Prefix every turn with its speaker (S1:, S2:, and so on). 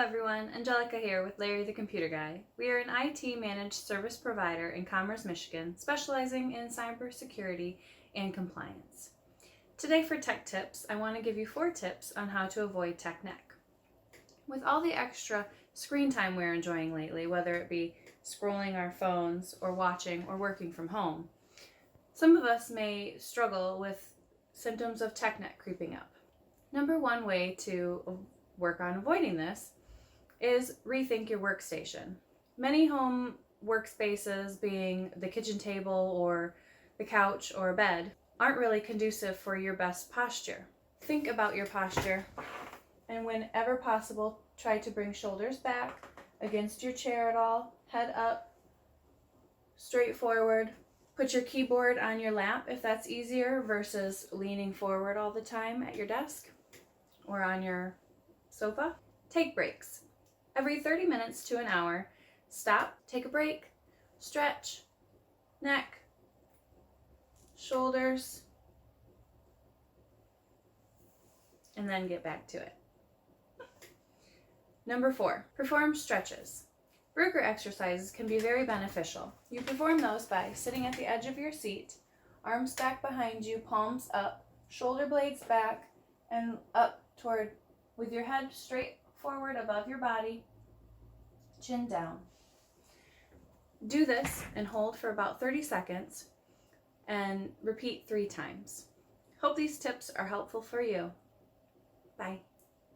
S1: everyone, Angelica here with Larry the Computer Guy. We are an IT managed service provider in Commerce, Michigan, specializing in cybersecurity and compliance. Today for Tech Tips, I want to give you 4 tips on how to avoid tech neck. With all the extra screen time we're enjoying lately, whether it be scrolling our phones or watching or working from home, some of us may struggle with symptoms of tech neck creeping up. Number 1 way to work on avoiding this is rethink your workstation. Many home workspaces, being the kitchen table or the couch or bed, aren't really conducive for your best posture. Think about your posture, and whenever possible, try to bring shoulders back against your chair at all, head up, straight forward. Put your keyboard on your lap if that's easier versus leaning forward all the time at your desk or on your sofa. Take breaks. Every 30 minutes to an hour, stop, take a break, stretch, neck, shoulders, and then get back to it. Number 4, perform stretches. Burger exercises can be very beneficial. You perform those by sitting at the edge of your seat, arms stacked behind you, palms up, shoulder blades back, and up toward, with your head straight forward above your body, chin down. Do this and hold for about 30 seconds and repeat 3 times. Hope these tips are helpful for you. Bye.